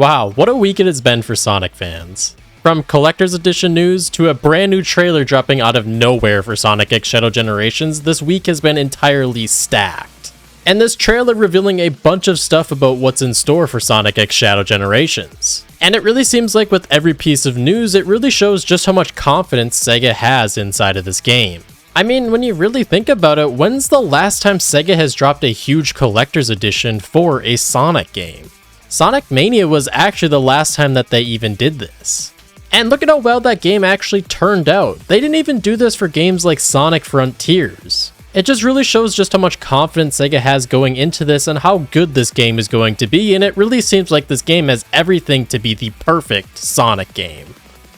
Wow, what a week it has been for Sonic fans. From Collector's Edition news to a brand new trailer dropping out of nowhere for Sonic X Shadow Generations, this week has been entirely stacked. And this trailer revealing a bunch of stuff about what's in store for Sonic X Shadow Generations. And it really seems like with every piece of news, it really shows just how much confidence Sega has inside of this game. I mean, when you really think about it, when's the last time Sega has dropped a huge Collector's Edition for a Sonic game? Sonic Mania was actually the last time that they even did this. And look at how well that game actually turned out. They didn't even do this for games like Sonic Frontiers. It just really shows just how much confidence Sega has going into this and how good this game is going to be, and it really seems like this game has everything to be the perfect Sonic game.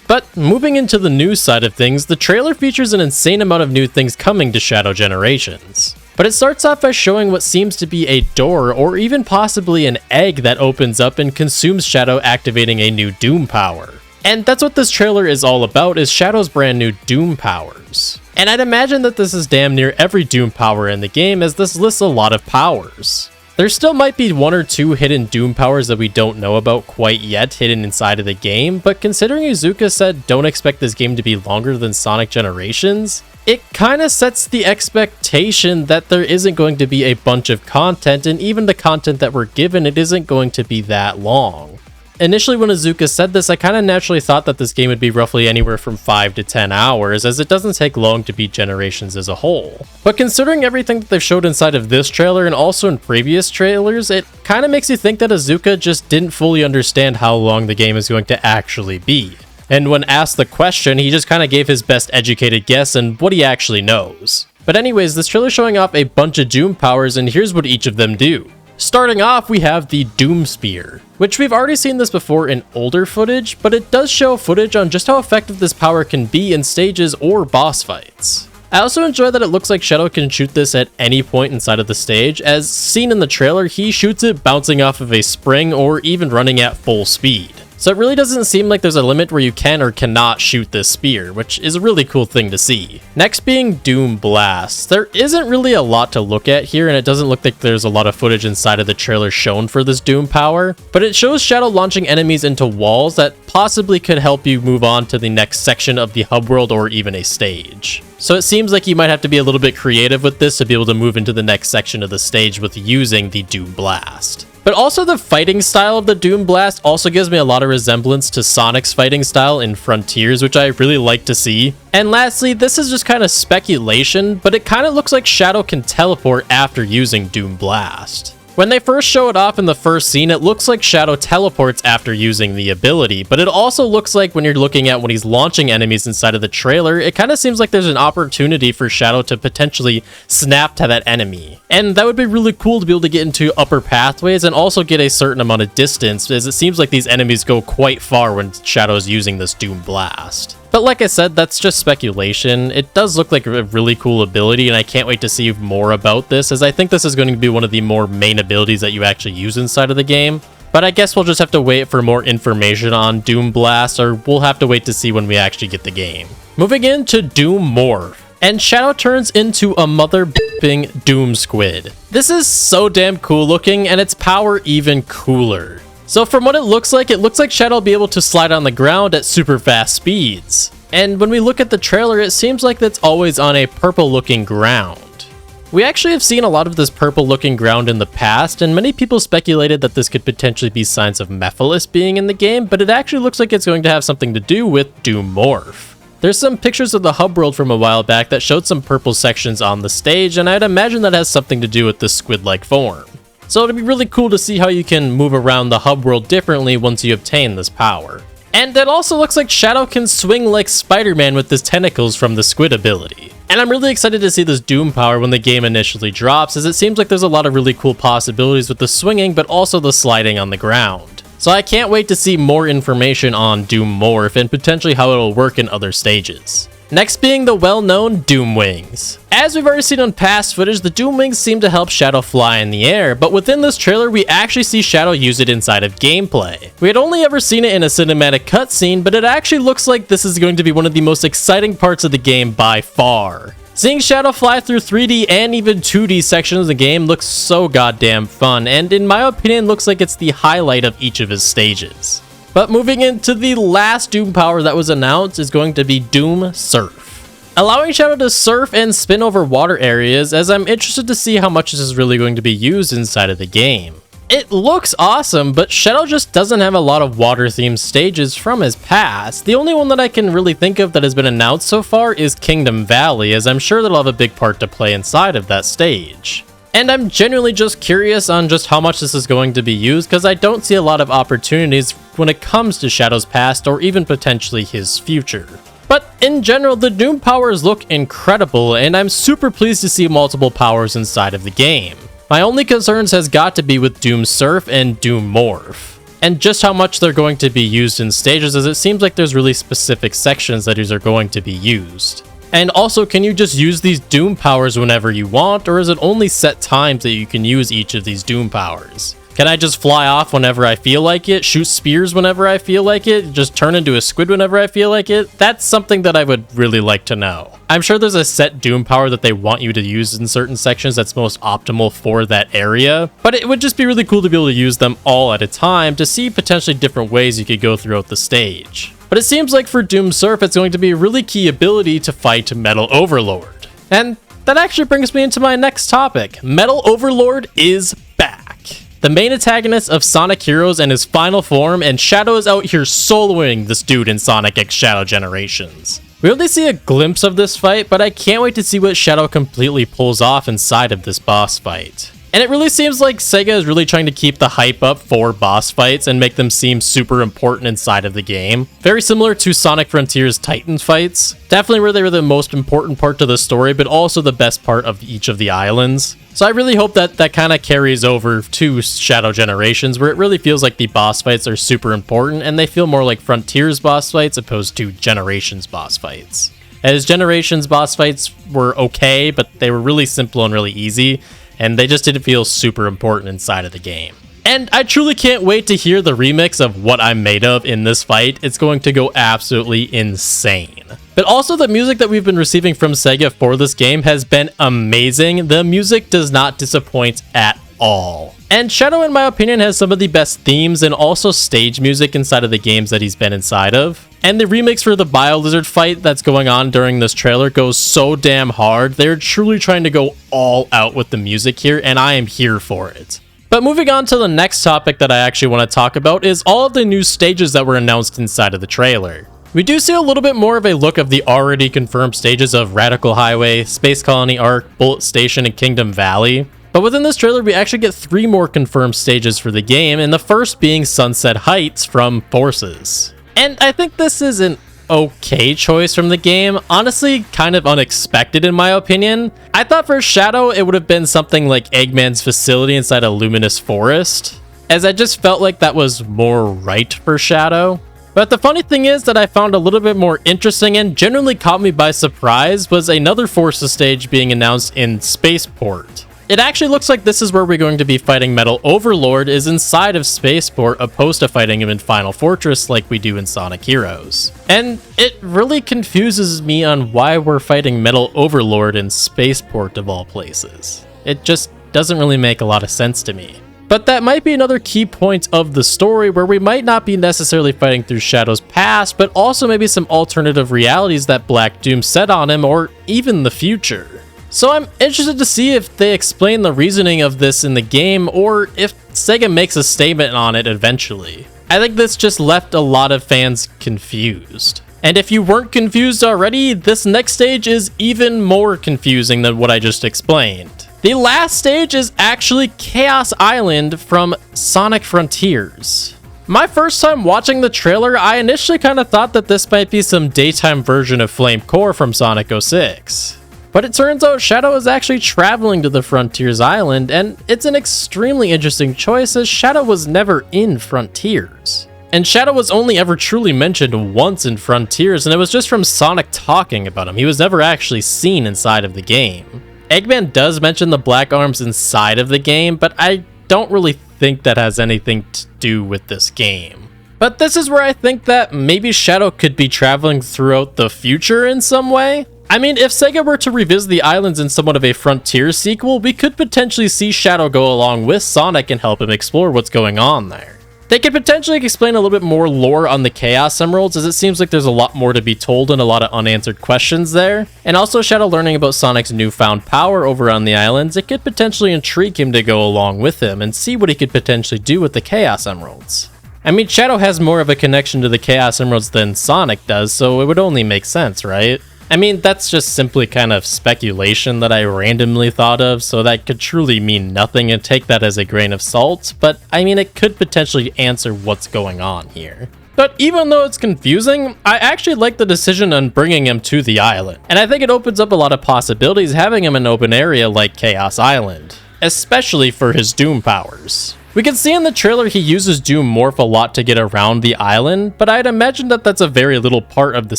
But moving into the news side of things, the trailer features an insane amount of new things coming to Shadow Generations. But it starts off by showing what seems to be a door or even possibly an egg that opens up and consumes Shadow, activating a new Doom power. And that's what this trailer is all about, is Shadow's brand new Doom powers. And I'd imagine that this is damn near every Doom power in the game, as this lists a lot of powers. There still might be one or two hidden Doom powers that we don't know about quite yet hidden inside of the game, but considering Iizuka said don't expect this game to be longer than Sonic Generations, it kinda sets the expectation that there isn't going to be a bunch of content, and even the content that we're given, it isn't going to be that long. Initially when Iizuka said this, I kinda naturally thought that this game would be roughly anywhere from 5 to 10 hours, as it doesn't take long to beat Generations as a whole. But considering everything that they've showed inside of this trailer and also in previous trailers, it kinda makes you think that Iizuka just didn't fully understand how long the game is going to actually be. And when asked the question, he just kinda gave his best educated guess and what he actually knows. But anyways, this trailer showing off a bunch of Doom powers, and here's what each of them do. Starting off, we have the Doom Spear, which we've already seen this before in older footage, but it does show footage on just how effective this power can be in stages or boss fights. I also enjoy that it looks like Shadow can shoot this at any point inside of the stage, as seen in the trailer, he shoots it bouncing off of a spring or even running at full speed. So it really doesn't seem like there's a limit where you can or cannot shoot this spear, which is a really cool thing to see. Next being Doom Blast. There isn't really a lot to look at here, and it doesn't look like there's a lot of footage inside of the trailer shown for this Doom power, but it shows Shadow launching enemies into walls that possibly could help you move on to the next section of the hub world or even a stage. So it seems like you might have to be a little bit creative with this to be able to move into the next section of the stage with using the Doom Blast. But also the fighting style of the Doom Blast also gives me a lot of resemblance to Sonic's fighting style in Frontiers, which I really like to see. And lastly, this is just kind of speculation, but it kind of looks like Shadow can teleport after using Doom Blast. When they first show it off in the first scene, it looks like Shadow teleports after using the ability, but it also looks like when you're looking at when he's launching enemies inside of the trailer, it kind of seems like there's an opportunity for Shadow to potentially snap to that enemy. And that would be really cool to be able to get into upper pathways and also get a certain amount of distance, as it seems like these enemies go quite far when Shadow's using this Doom Blast. But like I said, that's just speculation. It does look like a really cool ability, and I can't wait to see more about this, as I think this is going to be one of the more main abilities that you actually use inside of the game. But I guess we'll just have to wait for more information on Doom Blast, or we'll have to wait to see when we actually get the game. Moving into Doom Morph. And Shadow turns into a mother-b***ing Doom Squid. This is so damn cool looking, and its power even cooler. So from what it looks like Shadow will be able to slide on the ground at super fast speeds. And when we look at the trailer, it seems like that's always on a purple looking ground. We actually have seen a lot of this purple looking ground in the past, and many people speculated that this could potentially be signs of Mephiles being in the game, but it actually looks like it's going to have something to do with Doom Morph. There's some pictures of the hub world from a while back that showed some purple sections on the stage, and I'd imagine that has something to do with this squid-like form. So it'd be really cool to see how you can move around the hub world differently once you obtain this power. And it also looks like Shadow can swing like Spider-Man with his tentacles from the squid ability. And I'm really excited to see this Doom power when the game initially drops, as it seems like there's a lot of really cool possibilities with the swinging but also the sliding on the ground. So I can't wait to see more information on Doom Morph and potentially how it'll work in other stages. Next being the well-known Doom Wings. As we've already seen on past footage, the Doom Wings seem to help Shadow fly in the air, but within this trailer we actually see Shadow use it inside of gameplay. We had only ever seen it in a cinematic cutscene, but it actually looks like this is going to be one of the most exciting parts of the game by far. Seeing Shadow fly through 3D and even 2D sections of the game looks so goddamn fun, and in my opinion looks like it's the highlight of each of his stages. But moving into the last Doom power that was announced is going to be Doom Surf, allowing Shadow to surf and spin over water areas, as I'm interested to see how much this is really going to be used inside of the game. It looks awesome, but Shadow just doesn't have a lot of water-themed stages from his past. The only one that I can really think of that has been announced so far is Kingdom Valley, as I'm sure that'll have a big part to play inside of that stage. And I'm genuinely just curious on just how much this is going to be used, because I don't see a lot of opportunities when it comes to Shadow's past or even potentially his future. But in general, the Doom powers look incredible, and I'm super pleased to see multiple powers inside of the game. My only concerns has got to be with Doom Surf and Doom Morph, and just how much they're going to be used in stages, as it seems like there's really specific sections that these are going to be used. And also, can you just use these Doom powers whenever you want, or is it only set times that you can use each of these Doom powers? Can I just fly off whenever I feel like it, shoot spears whenever I feel like it, just turn into a squid whenever I feel like it? That's something that I would really like to know. I'm sure there's a set Doom power that they want you to use in certain sections that's most optimal for that area, but it would just be really cool to be able to use them all at a time to see potentially different ways you could go throughout the stage. But it seems like for Doom Surf, it's going to be a really key ability to fight Metal Overlord. And that actually brings me into my next topic. Metal Overlord is back. The main antagonist of Sonic Heroes and his final form, and Shadow is out here soloing this dude in Sonic X Shadow Generations. We only see a glimpse of this fight, but I can't wait to see what Shadow completely pulls off inside of this boss fight. And it really seems like Sega is really trying to keep the hype up for boss fights and make them seem super important inside of the game. Very similar to Sonic Frontiers Titan fights. Definitely where they were the most important part to the story, but also the best part of each of the islands. So I really hope that that kind of carries over to Shadow Generations, where it really feels like the boss fights are super important and they feel more like Frontiers boss fights opposed to Generations boss fights. As Generations boss fights were okay, but they were really simple and really easy, and they just didn't feel super important inside of the game. And I truly can't wait to hear the remix of What I'm Made Of in this fight. It's going to go absolutely insane. But also the music that we've been receiving from Sega for this game has been amazing. The music does not disappoint at all. And Shadow, in my opinion, has some of the best themes and also stage music inside of the games that he's been inside of. And the remix for the Bio-Lizard fight that's going on during this trailer goes so damn hard. They're truly trying to go all out with the music here, and I am here for it. But moving on to the next topic that I actually want to talk about is all of the new stages that were announced inside of the trailer. We do see a little bit more of a look of the already confirmed stages of Radical Highway, Space Colony Arc, Bullet Station, and Kingdom Valley. But within this trailer, we actually get 3 more confirmed stages for the game, and the first being Sunset Heights from Forces. And I think this is an okay choice from the game. Honestly, kind of unexpected in my opinion. I thought for Shadow, it would have been something like Eggman's facility inside a luminous forest, as I just felt like that was more right for Shadow. But the funny thing is that I found a little bit more interesting and genuinely caught me by surprise was another Forces stage being announced in Spaceport. It actually looks like this is where we're going to be fighting Metal Overlord is inside of Spaceport, opposed to fighting him in Final Fortress like we do in Sonic Heroes. And it really confuses me on why we're fighting Metal Overlord in Spaceport of all places. It just doesn't really make a lot of sense to me. But that might be another key point of the story where we might not be necessarily fighting through Shadow's past, but also maybe some alternative realities that Black Doom set on him, or even the future. So I'm interested to see if they explain the reasoning of this in the game, or if Sega makes a statement on it eventually. I think this just left a lot of fans confused. And if you weren't confused already, this next stage is even more confusing than what I just explained. The last stage is actually Chaos Island from Sonic Frontiers. My first time watching the trailer, I initially kind of thought that this might be some daytime version of Flame Core from Sonic 06. But it turns out Shadow is actually traveling to the Frontiers Island, and it's an extremely interesting choice as Shadow was never in Frontiers. And Shadow was only ever truly mentioned once in Frontiers, and it was just from Sonic talking about him. He was never actually seen inside of the game. Eggman does mention the Black Arms inside of the game, but I don't really think that has anything to do with this game. But this is where I think that maybe Shadow could be traveling throughout the future in some way. I mean, if Sega were to revisit the islands in somewhat of a Frontier sequel, we could potentially see Shadow go along with Sonic and help him explore what's going on there. They could potentially explain a little bit more lore on the Chaos Emeralds, as it seems like there's a lot more to be told and a lot of unanswered questions there. And also Shadow learning about Sonic's newfound power over on the islands, it could potentially intrigue him to go along with him and see what he could potentially do with the Chaos Emeralds. I mean, Shadow has more of a connection to the Chaos Emeralds than Sonic does, so it would only make sense, right? I mean, that's just simply kind of speculation that I randomly thought of, so that could truly mean nothing and take that as a grain of salt, but I mean, it could potentially answer what's going on here. But even though it's confusing, I actually like the decision on bringing him to the island, and I think it opens up a lot of possibilities having him in an open area like Chaos Island, especially for his Doom powers. We can see in the trailer he uses Doom Morph a lot to get around the island, but I'd imagine that that's a very little part of the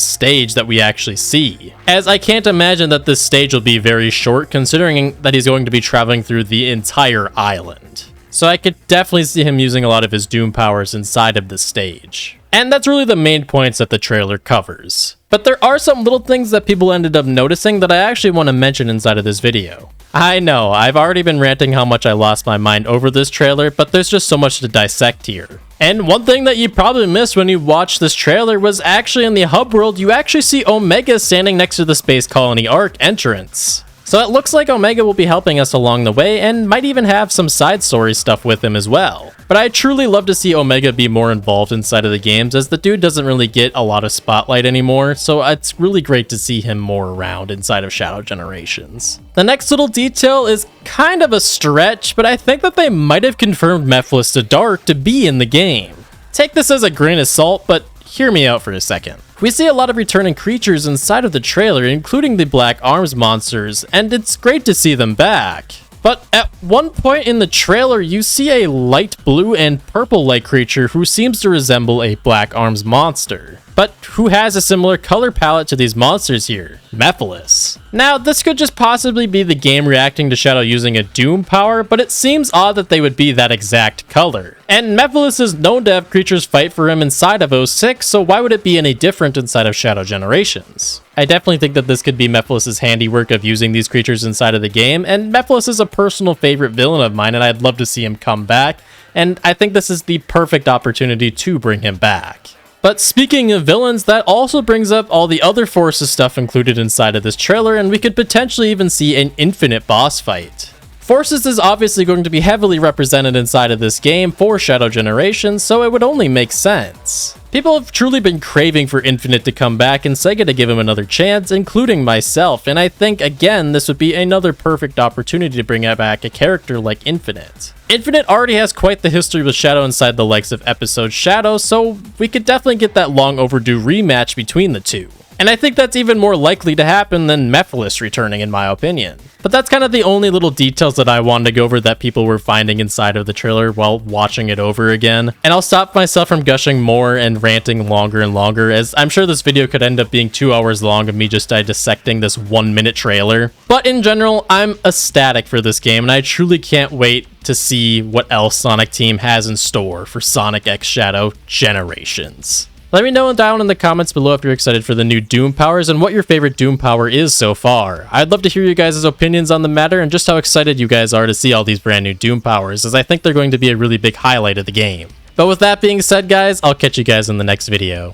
stage that we actually see, as I can't imagine that this stage will be very short considering that he's going to be traveling through the entire island. So I could definitely see him using a lot of his Doom powers inside of the stage. And that's really the main points that the trailer covers. But there are some little things that people ended up noticing that I actually want to mention inside of this video. I know, I've already been ranting how much I lost my mind over this trailer, but there's just so much to dissect here. And one thing that you probably missed when you watched this trailer was actually in the hub world, you actually see Omega standing next to the Space Colony Arc entrance. So it looks like Omega will be helping us along the way and might even have some side story stuff with him as well. But I truly love to see Omega be more involved inside of the games, as the dude doesn't really get a lot of spotlight anymore, so it's really great to see him more around inside of Shadow Generations. The next little detail is kind of a stretch, but I think that they might have confirmed Mephiles the Dark to be in the game. Take this as a grain of salt, but hear me out for a second. We see a lot of returning creatures inside of the trailer, including the Black Arms monsters, and it's great to see them back. But at one point in the trailer, you see a light blue and purple-like creature who seems to resemble a Black Arms monster, but who has a similar color palette to these monsters here, Mephiles. Now, this could just possibly be the game reacting to Shadow using a Doom power, but it seems odd that they would be that exact color. And Mephiles is known to have creatures fight for him inside of 06, so why would it be any different inside of Shadow Generations? I definitely think that this could be Mephiles' handiwork of using these creatures inside of the game, and Mephiles is a personal favorite villain of mine, and I'd love to see him come back, and I think this is the perfect opportunity to bring him back. But speaking of villains, that also brings up all the other Forces stuff included inside of this trailer, and we could potentially even see an infinite boss fight. Forces is obviously going to be heavily represented inside of this game for Shadow Generations, so it would only make sense. People have truly been craving for Infinite to come back and Sega to give him another chance, including myself, and I think, again, this would be another perfect opportunity to bring back a character like Infinite. Infinite already has quite the history with Shadow inside the likes of Episode Shadow, so we could definitely get that long overdue rematch between the two. And I think that's even more likely to happen than Mephiles returning, in my opinion. But that's kind of the only little details that I wanted to go over that people were finding inside of the trailer while watching it over again. And I'll stop myself from gushing more and ranting longer and longer, as I'm sure this video could end up being 2 hours long of me just dissecting this 1-minute trailer. But in general, I'm ecstatic for this game, and I truly can't wait to see what else Sonic Team has in store for Sonic X Shadow Generations. Let me know down in the comments below if you're excited for the new Doom powers and what your favorite Doom power is so far. I'd love to hear you guys' opinions on the matter and just how excited you guys are to see all these brand new Doom powers, as I think they're going to be a really big highlight of the game. But with that being said, guys, I'll catch you guys in the next video.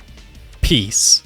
Peace.